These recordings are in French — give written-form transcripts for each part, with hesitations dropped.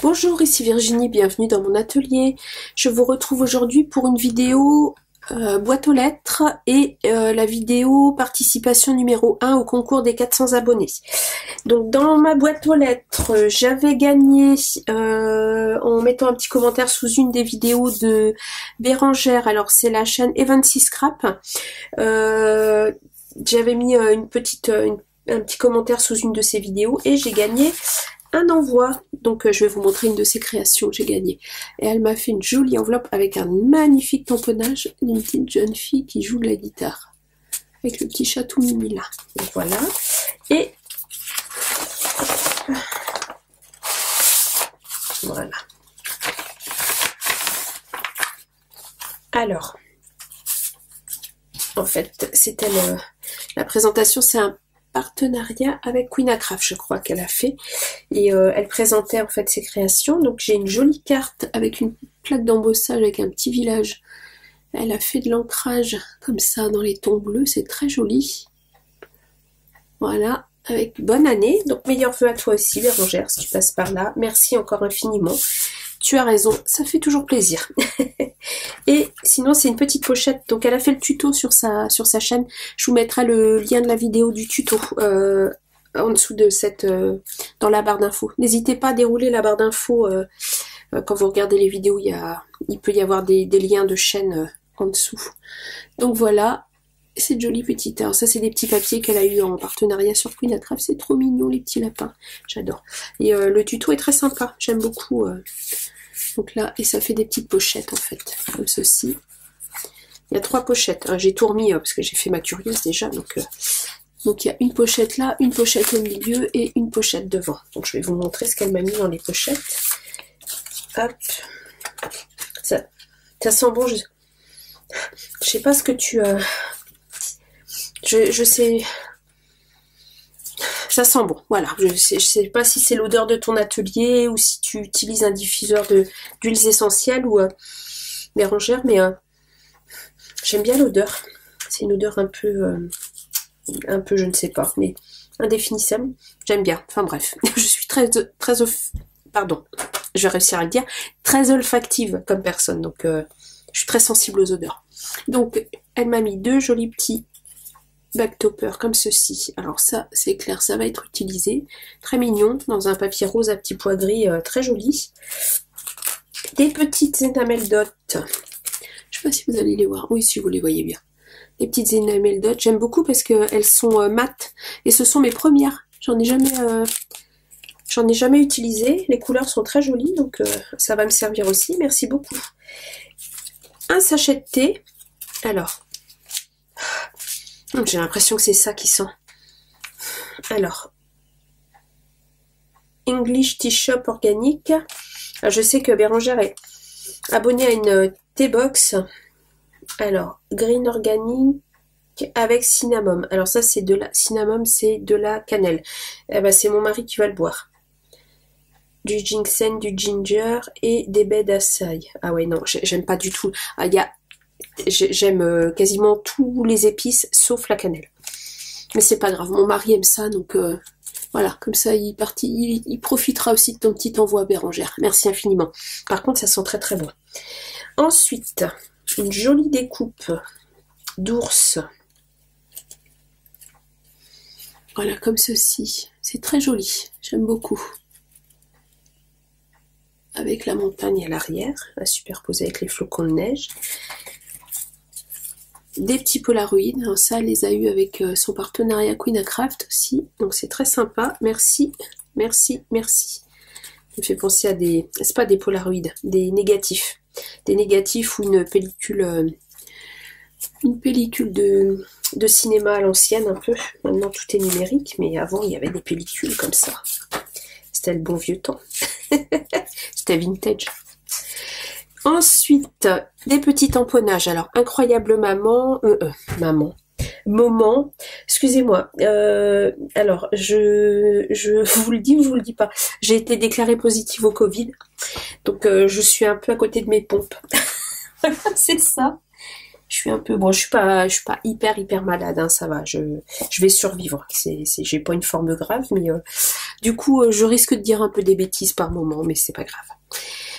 Bonjour, ici Virginie, bienvenue dans mon atelier. Je vous retrouve aujourd'hui pour une vidéo boîte aux lettres et la vidéo participation numéro 1 au concours des 400 abonnés. Donc dans ma boîte aux lettres, j'avais gagné en mettant un petit commentaire sous une des vidéos de Bérangère, alors c'est la chaîne Evancy Scrap. J'avais mis un petit commentaire sous une de ses vidéos et j'ai gagné un envoi. Donc je vais vous montrer une de ses créations que j'ai gagné. Et elle m'a fait une jolie enveloppe avec un magnifique tamponnage d'une petite jeune fille qui joue de la guitare. Avec le petit chatou mimi là. Donc voilà. Et voilà. Alors, en fait, c'était la présentation, c'est un partenariat avec Queen Craft, je crois qu'elle a fait, et elle présentait en fait ses créations. Donc j'ai une jolie carte avec une plaque d'embossage avec un petit village. Elle a fait de l'ancrage comme ça dans les tons bleus, c'est très joli. Voilà, avec bonne année, donc meilleurs vœux à toi aussi Bérangère si tu passes par là. Merci encore infiniment. Tu as raison, ça fait toujours plaisir. Et sinon c'est une petite pochette, donc elle a fait le tuto sur sa chaîne. Je vous mettrai le lien de la vidéo du tuto en dessous de dans la barre d'infos. N'hésitez pas à dérouler la barre d'infos quand vous regardez les vidéos, il peut y avoir des liens de chaîne en dessous. Donc voilà, cette jolie petite. Alors ça c'est des petits papiers qu'elle a eu en partenariat sur Queen Craft, c'est trop mignon les petits lapins, j'adore. Et le tuto est très sympa, j'aime beaucoup. Donc là, et ça fait des petites pochettes en fait, comme ceci. Il y a 3 pochettes, hein. J'ai tout remis parce que j'ai fait ma curieuse déjà, donc il y a une pochette là, une pochette au milieu et une pochette devant. Donc je vais vous montrer ce qu'elle m'a mis dans les pochettes. Hop, ça sent bon. Je sais pas ce que tu je sais. Ça sent bon, voilà. Je sais pas si c'est l'odeur de ton atelier ou si tu utilises un diffuseur d'huiles essentielles ou Bérangère, mais j'aime bien l'odeur. C'est une odeur un peu, je ne sais pas, mais indéfinissable. J'aime bien. Enfin bref, je suis pardon, je vais réussir à le dire, très olfactive comme personne, donc je suis très sensible aux odeurs. Donc elle m'a mis 2 jolis petits backtopper comme ceci. Alors ça c'est clair, ça va être utilisé, très mignon, dans un papier rose à petits pois gris, très joli. Des petites enamel dot, je sais pas si vous allez les voir, oui si vous les voyez bien, des petites enamel dot, j'aime beaucoup parce que elles sont mates et ce sont mes premières, j'en ai jamais utilisé, les couleurs sont très jolies, donc ça va me servir aussi. Merci beaucoup. Un sachet de thé, alors j'ai l'impression que c'est ça qui sent. Alors, English Tea Shop organique. Alors, je sais que Bérangère est abonnée à une tea box. Alors, green organique avec cinnamon. Alors ça c'est de la cinnamon, c'est de la cannelle. Eh ben, c'est mon mari qui va le boire. Du ginseng, du ginger et des baies d'açaï. Ah ouais non, j'aime pas du tout. Ah, j'aime quasiment tous les épices sauf la cannelle. Mais c'est pas grave, mon mari aime ça, donc voilà, comme ça il profitera aussi de ton petit envoi Bérangère. Merci infiniment. Par contre ça sent très très bon. Ensuite, une jolie découpe d'ours. Voilà, comme ceci. C'est très joli, j'aime beaucoup. Avec la montagne à l'arrière, à superposer avec les flocons de neige. Des petits polaroïdes, alors ça elle les a eu avec son partenariat Queen Craft aussi, donc c'est très sympa, merci, merci, merci. Ça me fait penser à des, c'est pas des polaroïdes, des négatifs ou une pellicule de cinéma à l'ancienne un peu. Maintenant tout est numérique, mais avant il y avait des pellicules comme ça, c'était le bon vieux temps. C'était vintage. Ensuite, des petits tamponnages. Alors, incroyable moment. Excusez-moi. Alors, je vous le dis ou je vous le dis pas. J'ai été déclarée positive au Covid. Donc, je suis un peu à côté de mes pompes. C'est ça. Je suis un peu... Bon, je suis pas hyper malade, hein, ça va. Je vais survivre. J'ai pas une forme grave, mais du coup, je risque de dire un peu des bêtises par moment, mais c'est pas grave.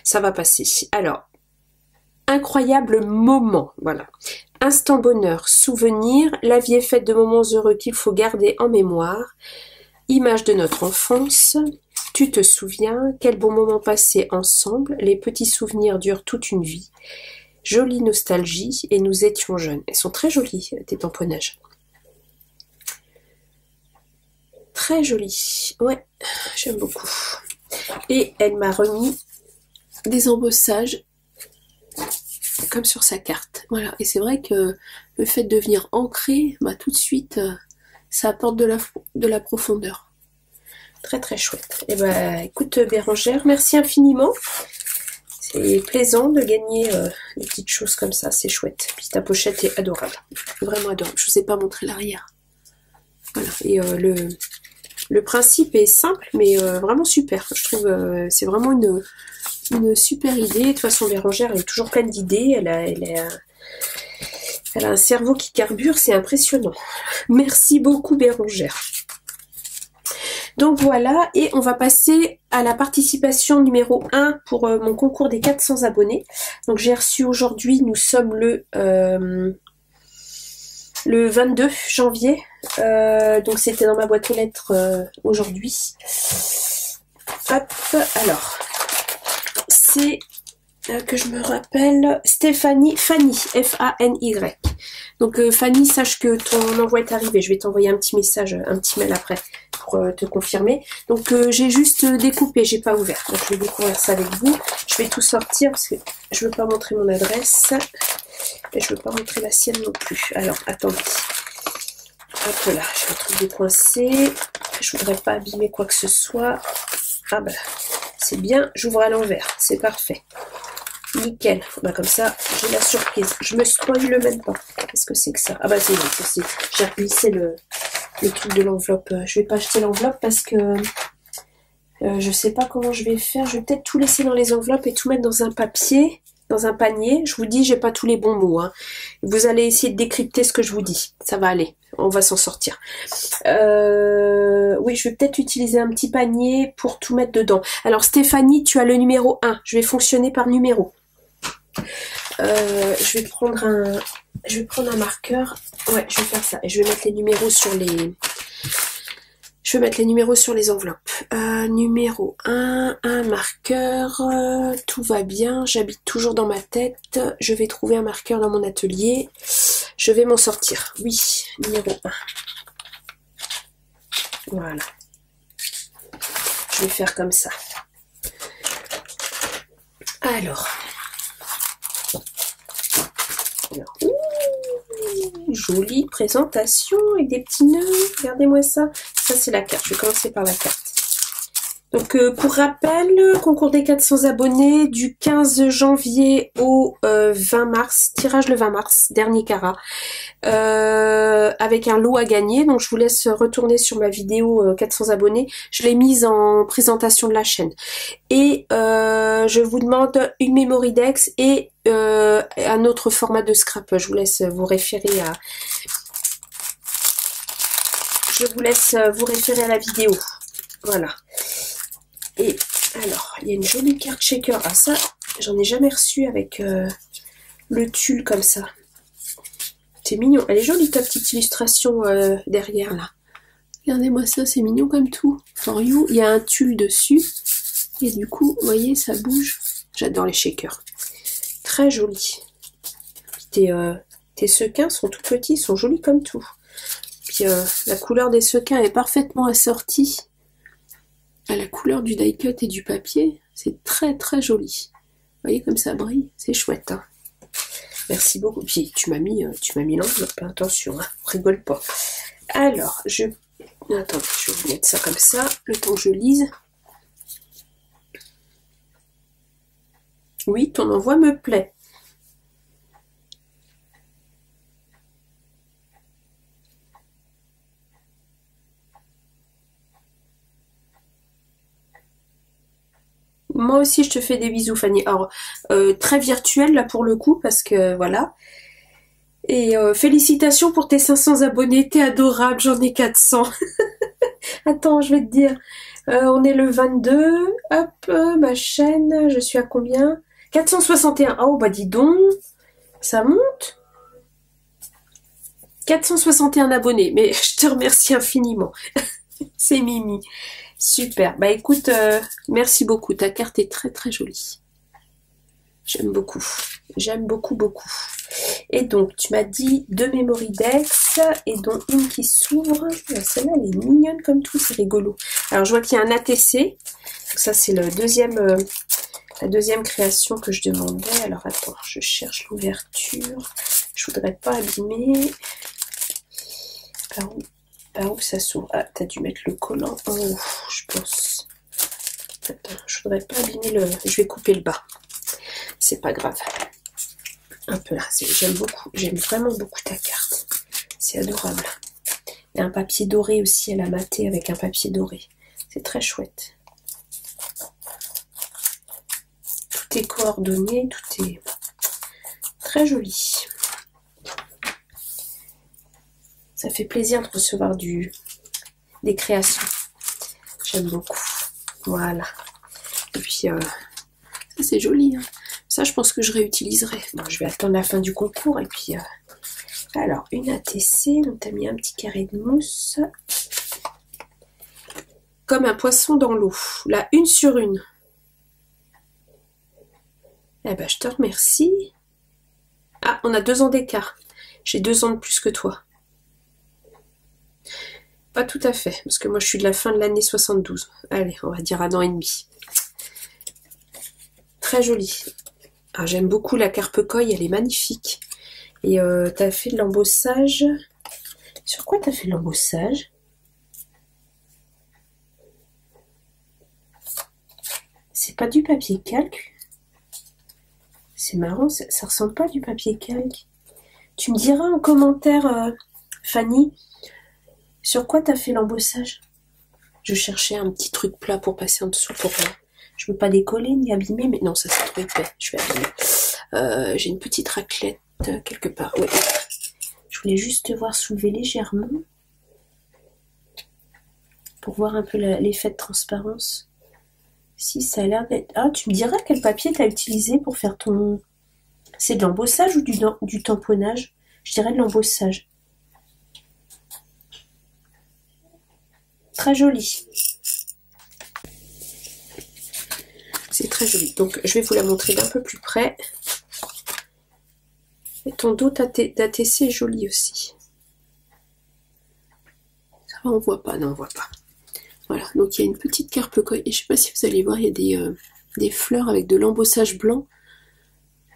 Ça va passer. Alors, incroyable moment, voilà. Instant bonheur, souvenir, la vie est faite de moments heureux qu'il faut garder en mémoire. Image de notre enfance, tu te souviens, quel bon moment passé ensemble, les petits souvenirs durent toute une vie. Jolie nostalgie, et nous étions jeunes. Elles sont très jolies, tes tamponnages. Très jolies, ouais, j'aime beaucoup. Et elle m'a remis des embossages comme sur sa carte. Voilà, et c'est vrai que le fait de venir ancrer, bah, tout de suite, ça apporte de la profondeur. Très très chouette. Et ben écoute Bérangère, merci infiniment. C'est plaisant de gagner des petites choses comme ça, c'est chouette. Puis ta pochette est adorable, vraiment adorable. Je vous ai pas montré l'arrière. Voilà, et le principe est simple, mais vraiment super. Je trouve c'est vraiment une super idée. De toute façon, Bérangère, elle est toujours pleine d'idées. Elle a un cerveau qui carbure, c'est impressionnant. Merci beaucoup Bérangère. Donc voilà, et on va passer à la participation numéro 1 pour mon concours des 400 abonnés. Donc j'ai reçu aujourd'hui, nous sommes le 22 janvier. Donc c'était dans ma boîte aux lettres aujourd'hui. Hop, alors, c'est que je me rappelle, Fanny, F-A-N-Y. Donc Fanny, sache que ton envoi est arrivé. Je vais t'envoyer un petit message, un petit mail après pour te confirmer. Donc j'ai juste découpé, j'ai pas ouvert. Donc je vais découvrir ça avec vous. Je vais tout sortir parce que je veux pas montrer mon adresse et je veux pas montrer la sienne non plus. Alors attendez. Hop là, je vais trouver décoincé. Je voudrais pas abîmer quoi que ce soit. Ah bah c'est bien, j'ouvre à l'envers, c'est parfait. Nickel, bah comme ça, j'ai la surprise. Je me spoile même pas. Qu'est-ce que c'est que ça? Ah bah c'est bon, j'ai replissé le truc de l'enveloppe. Je vais pas acheter l'enveloppe parce que je sais pas comment je vais faire. Je vais peut-être tout laisser dans les enveloppes et tout mettre dans un papier, dans un panier. Je vous dis, j'ai pas tous les bons mots. Hein. Vous allez essayer de décrypter ce que je vous dis. Ça va aller, on va s'en sortir. Oui, je vais peut-être utiliser un petit panier pour tout mettre dedans. Alors Stéphanie, tu as le numéro 1. Je vais fonctionner par numéro. Je vais prendre un marqueur. Ouais, je vais faire ça. Et je vais mettre les numéros sur les... Je vais mettre les numéros sur les enveloppes. Numéro 1, un marqueur. Tout va bien. J'habite toujours dans ma tête. Je vais trouver un marqueur dans mon atelier. Je vais m'en sortir. Oui, numéro 1. Voilà. Je vais faire comme ça. Alors, jolie présentation avec des petits nœuds. Regardez-moi ça. Ça, c'est la carte. Je vais commencer par la carte. Donc, pour rappel, concours des 400 abonnés du 15 janvier au 20 mars. Tirage le 20 mars, dernier carat. Avec un lot à gagner. Donc, je vous laisse retourner sur ma vidéo 400 abonnés. Je l'ai mise en présentation de la chaîne. Et je vous demande une memory dex et un autre format de scrap. Je vous laisse vous référer à... Je vous laisse vous référer à la vidéo. Voilà. Et alors, il y a une jolie carte shaker. Ah ça, j'en ai jamais reçu avec le tulle comme ça. C'est mignon. Elle est jolie ta petite illustration derrière là. Regardez-moi ça, c'est mignon comme tout. For you, il y a un tulle dessus. Et du coup, vous voyez, ça bouge. J'adore les shakers. Très joli. Tes sequins sont tout petits, sont jolis comme tout. Puis la couleur des sequins est parfaitement assortie à la couleur du die cut et du papier. C'est très très joli. Vous voyez comme ça brille, c'est chouette. Hein. Merci beaucoup. Puis tu m'as mis l'enveloppe, attention, hein, rigole pas. Alors, attends, je vais vous mettre ça comme ça, le temps que je lise. Oui, ton envoi me plaît. Moi aussi, je te fais des bisous, Fanny. Alors, très virtuel, là, pour le coup, parce que, voilà. Et félicitations pour tes 500 abonnés, t'es adorable, j'en ai 400. Attends, je vais te dire. On est le 22. Hop, ma chaîne, je suis à combien? 461. Oh, bah dis donc, ça monte. 461 abonnés, mais je te remercie infiniment. C'est Mimi. Super. Bah écoute, merci beaucoup. Ta carte est très très jolie. J'aime beaucoup. J'aime beaucoup, beaucoup. Et donc, tu m'as dit 2 Memory Dex et dont une qui s'ouvre. Celle-là, elle est mignonne comme tout, c'est rigolo. Alors, je vois qu'il y a un ATC. Donc ça, c'est le deuxième, la deuxième création que je demandais. Alors, attends, je cherche l'ouverture. Je voudrais pas abîmer. Par où ça s'ouvre? Ah, t'as dû mettre le collant en haut, je pense. Attends, je voudrais pas abîmer le... Je vais couper le bas. C'est pas grave. Un peu là, j'aime beaucoup. J'aime vraiment beaucoup ta carte. C'est adorable. Il y a un papier doré aussi, elle a maté avec un papier doré. C'est très chouette. Tout est coordonné, tout est très joli. Ça fait plaisir de recevoir des créations. J'aime beaucoup. Voilà. Et puis, ça c'est joli. Hein. Ça, je pense que je réutiliserai. Bon, je vais attendre la fin du concours. Et puis, alors, une ATC. Donc, tu as mis un petit carré de mousse. Comme un poisson dans l'eau. Là, 1 sur 1. Eh ben, je te remercie. Ah, on a 2 ans d'écart. J'ai 2 ans de plus que toi. Pas tout à fait, parce que moi je suis de la fin de l'année 72. Allez, on va dire 1 an et demi. Très jolie. Ah, j'aime beaucoup la carpe-coille, elle est magnifique. Et t'as fait de l'embossage. Sur quoi t'as fait de l'embossage? C'est pas du papier calque? C'est marrant, ça ressemble pas à du papier calque. Tu me diras en commentaire, Fanny, sur quoi t'as fait l'embossage? Je cherchais un petit truc plat pour passer en dessous pour... je veux pas décoller ni abîmer, mais non, ça c'est trop épais, je vais abîmer. J'ai une petite raclette quelque part, ouais. Je voulais juste te voir soulever légèrement pour voir un peu l'effet de transparence. Si ça a l'air d'être... Ah, tu me diras quel papier t'as utilisé pour faire ton... C'est de l'embossage ou du tamponnage? Je dirais de l'embossage. Très joli. C'est très joli. Donc, je vais vous la montrer d'un peu plus près. Et ton dos d'ATC est joli aussi. Ça va, on voit pas. Non, on voit pas. Voilà. Donc, il y a une petite carpe-coille. Et je sais pas si vous allez voir, il y a des fleurs avec de l'embossage blanc.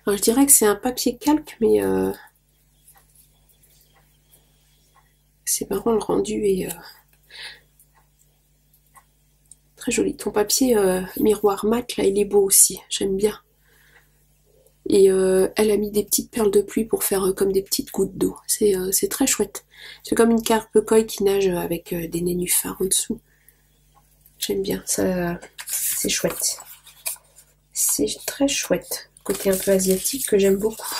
Alors, je dirais que c'est un papier calque, mais c'est marrant le rendu et... très joli. Ton papier miroir mat, là, il est beau aussi. J'aime bien. Et elle a mis des petites perles de pluie pour faire comme des petites gouttes d'eau. C'est très chouette. C'est comme une carpe-coille qui nage avec des nénuphars en dessous. J'aime bien. Ça, c'est chouette. C'est très chouette. Côté un peu asiatique que j'aime beaucoup.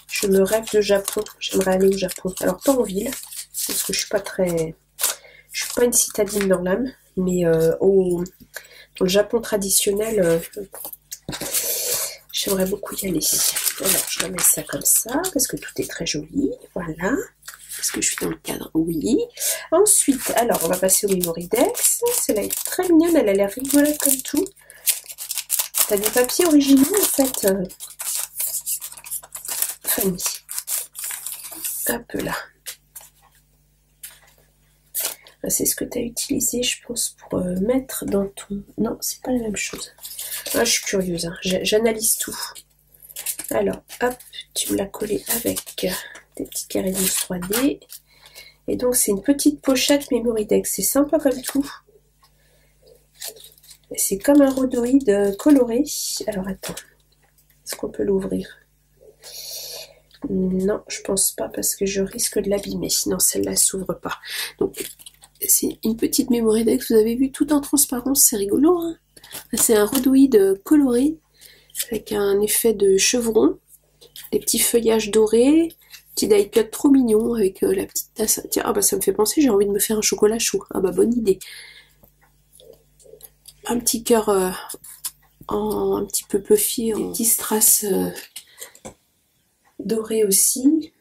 Je me rêve de Japon. J'aimerais aller au Japon. Alors, pas en ville, parce que je suis pas très... Je suis pas une citadine dans l'âme, mais dans le Japon traditionnel, j'aimerais beaucoup y aller. Alors, je remets ça comme ça, parce que tout est très joli. Voilà. Est-ce que je suis dans le cadre? Oui. Ensuite, alors, on va passer au Memory Dex. Celle-là est très mignonne, elle a l'air rigolote comme tout. T'as des papiers originaux, en fait, Fanny. Hop là. C'est ce que tu as utilisé, je pense, pour mettre dans ton... Non, c'est pas la même chose. Ah, je suis curieuse, hein. J'analyse tout. Alors, hop, tu me l'as collé avec des petits carrés de mousse 3D. Et donc, c'est une petite pochette Memory Dex. C'est sympa comme tout. C'est comme un rhodoïde coloré. Alors, attends. Est-ce qu'on peut l'ouvrir? Non, je pense pas parce que je risque de l'abîmer. Sinon, celle-là s'ouvre pas. Donc... c'est une petite Memory Dex, vous avez vu, tout en transparence, c'est rigolo, hein. C'est un rhodoïde coloré, avec un effet de chevron, les petits feuillages dorés, petit die cut trop mignon avec la petite tasse. Tiens, ah bah ça me fait penser, j'ai envie de me faire un chocolat chaud. Ah bah bonne idée. Un petit cœur un petit peu puffy, des petits strass dorés aussi.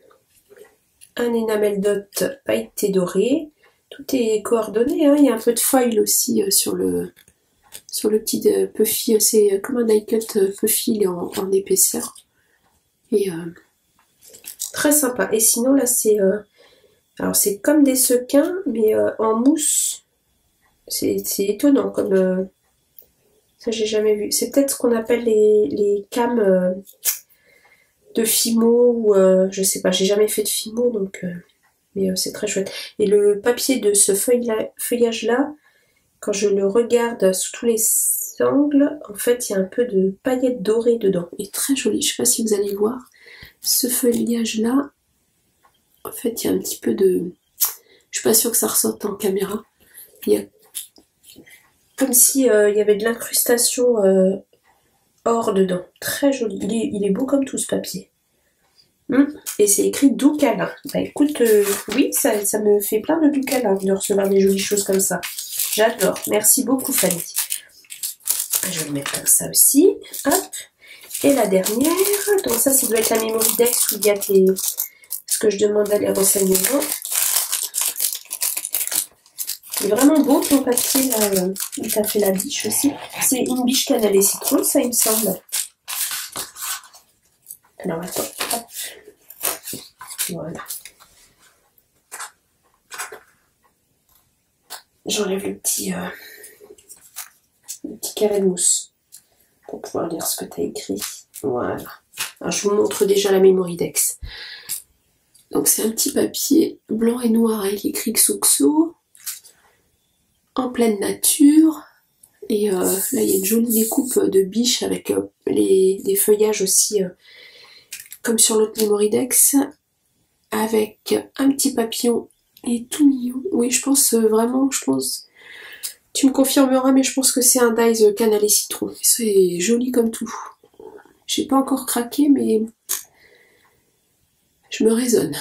Un enamel dot pailleté doré. Tout est coordonné, hein. Il y a un peu de foil aussi sur le petit puffy. C'est comme un die cut puffy, il est en épaisseur. Et très sympa. Et sinon là c'est alors c'est comme des sequins mais en mousse. C'est étonnant comme ça, j'ai jamais vu. C'est peut-être ce qu'on appelle les cames de Fimo ou je sais pas, j'ai jamais fait de Fimo donc mais c'est très chouette. Et le papier de ce feuillage là, quand je le regarde sous tous les angles, en fait il y a un peu de paillettes dorées dedans. Il est très joli, je sais pas si vous allez voir. Ce feuillage là, en fait il y a un petit peu de... Je suis pas sûre que ça ressorte en caméra. Il y a comme si il y avait de l'incrustation or dedans. Très joli. Il est beau comme tout ce papier. Et c'est écrit doux câlin. Bah écoute, oui, ça me fait plein de doux câlin de recevoir des jolies choses comme ça. J'adore. Merci beaucoup Fanny. Je vais le mettre comme ça aussi. Hop. Et la dernière, donc ça doit être la Mémoridex où il y a ce que je demande à les renseignements. Il est vraiment beau ton papier là, où tu as fait la biche aussi. C'est une biche cannelle et citron, ça il me semble. Alors attends, hop. Voilà. J'enlève le petit carré de mousse pour pouvoir lire ce que tu as écrit. Voilà. Alors je vous montre déjà la Mémoridex. Donc c'est un petit papier blanc et noir avec écrit Xuxo, en pleine nature. Et là il y a une jolie découpe de biche avec des feuillages aussi comme sur l'autre Mémoridex, avec un petit papillon et tout mignon. Oui, je pense vraiment, tu me confirmeras, mais je pense que c'est un dies cannelle et citron. C'est joli comme tout. J'ai pas encore craqué, mais je me raisonne.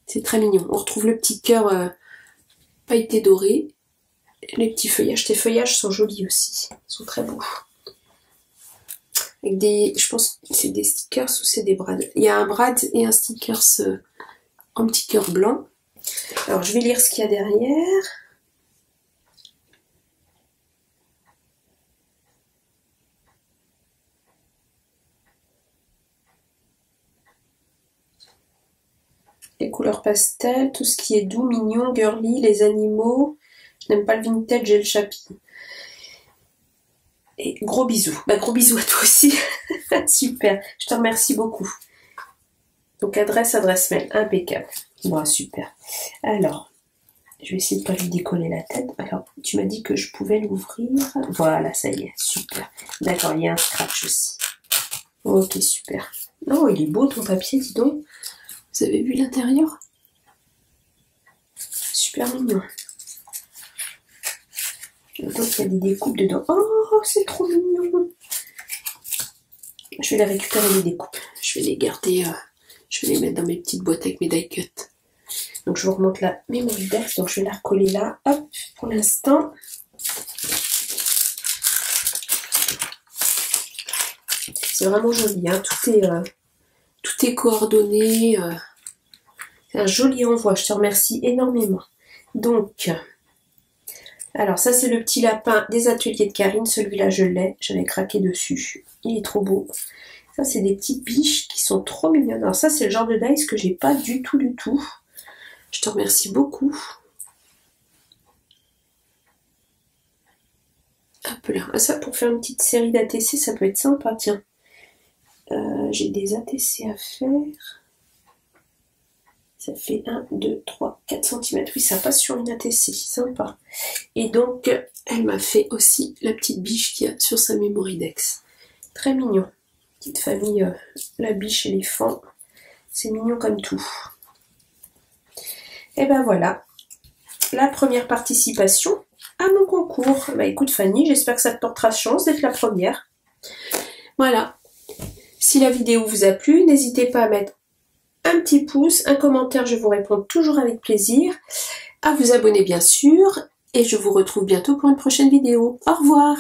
C'est très mignon. On retrouve le petit cœur pailleté doré. Les petits feuillages. Tes feuillages sont jolis aussi. Ils sont très beaux. Avec je pense que c'est des stickers ou c'est des brads. Il y a un brad et un stickers en petit cœur blanc. Alors je vais lire ce qu'il y a derrière. Les couleurs pastel, tout ce qui est doux, mignon, girly, les animaux. Je n'aime pas le vintage et le chapi. Et gros bisous. Bah gros bisous à toi aussi. Super. Je te remercie beaucoup. Donc adresse mail. Impeccable. Bon, super. Alors, je vais essayer de pas lui décoller la tête. Alors, tu m'as dit que je pouvais l'ouvrir. Voilà, ça y est. Super. D'accord, il y a un scratch aussi. Ok, super. Oh, il est beau ton papier, dis donc. Vous avez vu l'intérieur? Super mignon. Donc il y a des découpes dedans. Oh, c'est trop mignon. Je vais les récupérer les découpes. Je vais les garder. Je vais les mettre dans mes petites boîtes avec mes die cut. Donc je vous remonte la Mémoridex. Donc je vais la recoller là. Hop, pour l'instant. C'est vraiment joli. Hein. Tout est coordonné. C'est un joli envoi. Je te remercie énormément. Donc, alors ça c'est le petit lapin des ateliers de Karine. Celui-là je l'ai. J'avais craqué dessus. Il est trop beau. Ça c'est des petites biches qui sont trop mignonnes. Alors ça c'est le genre de dice que j'ai pas du tout. Je te remercie beaucoup. Hop là. Ah, ça pour faire une petite série d'ATC ça peut être sympa. Tiens. J'ai des ATC à faire. Ça fait 1, 2, 3, 4 cm. Oui, ça passe sur une ATC. Sympa. Et donc, elle m'a fait aussi la petite biche qu'il y a sur sa Mémoridex. Très mignon. Petite famille, la biche et l'éléphant. C'est mignon comme tout. Et ben voilà. La première participation à mon concours. Bah écoute Fanny, j'espère que ça te portera chance d'être la première. Voilà. Si la vidéo vous a plu, n'hésitez pas à mettre un petit pouce, un commentaire, je vous réponds toujours avec plaisir, à vous abonner bien sûr, et je vous retrouve bientôt pour une prochaine vidéo. Au revoir!